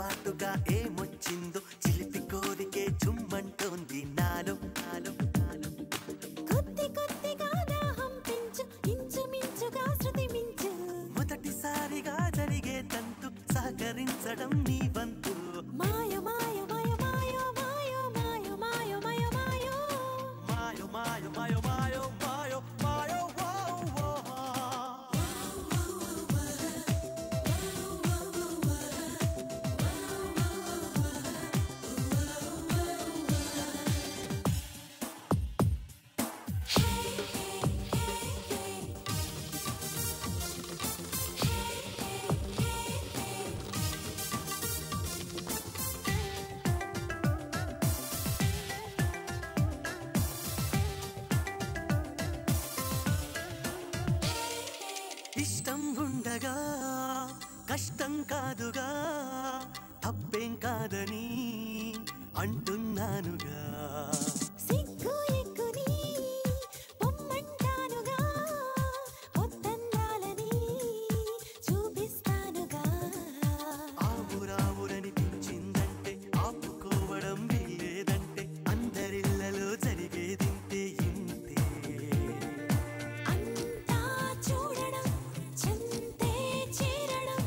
పాటుగా ఏమొచ్చిందో చిలిపి కోరికే చుమ్మంటోంది నాలో నాలో నాలో కొద్ది కొద్దిగా దాహం పెంచు ఇంచుమించుగా శృతి మించు మొదటిసారిగా జరిగే తంతు సహకరించడం నీ వంతు మాయ మాయ మాయ మాయ మాయ మాయ మాయ మాయ మాయో మాయో మాయో మాయో మాయో మాయో మాయో ఇష్టం ఉండగా కష్టం కాదుగా తప్పేం కాదని అంటున్నానుగా సిగ్గు ఎక్కుని పొమ్మంటానుగా పొద్దందాలని చూపిస్తానుగా ఆవురావురనిపించిందంటే ఆపుకోవడం వీలేదంటే అందరిళ్లలో జరిగేదింతే ఇంతే అంతా చూడడం చెంతే చేరడం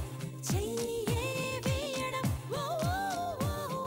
చెయ్యే వేయడం ఓ ఓ ఓ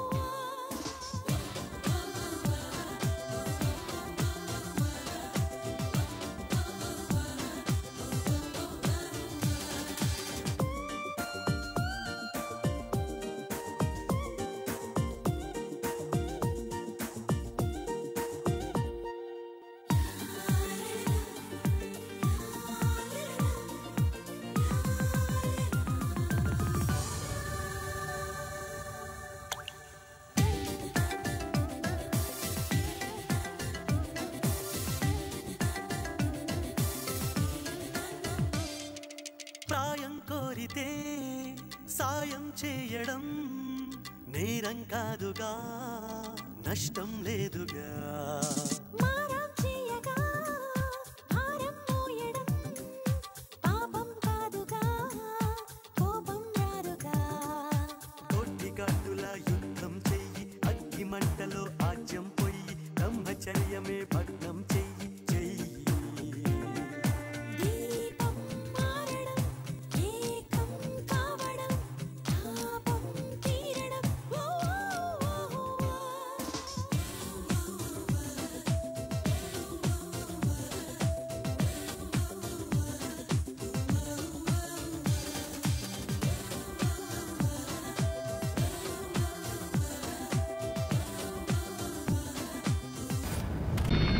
ప్రాయం కోరితే సాయం చేయడం నేరం కాదుగా నష్టం లేదుగా మారం చేయగా భారం మోయడం పాపం కాదుగా కోపం రాదుగా కొట్టిగాడుల యుద్ధం చెయ్యి అగ్గి మంటలో ఆజ్యం పొయ్యి బ్రహ్మచర్యమే భగ్నం చెయ్యి చెయ్యి దీపం మారడం ఏకం కావడం తాపం తీరడం ఓ ఓ ఓ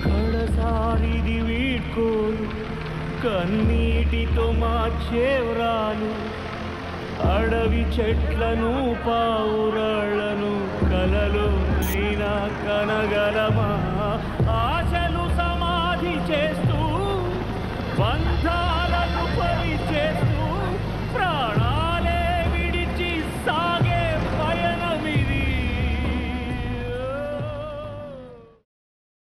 కడసారిది వీడ్కోలు కన్నీటితో మార్చేవ్రాలు అడవి చెట్లను పావురాళ్లను కలలో నైనా కనగలమా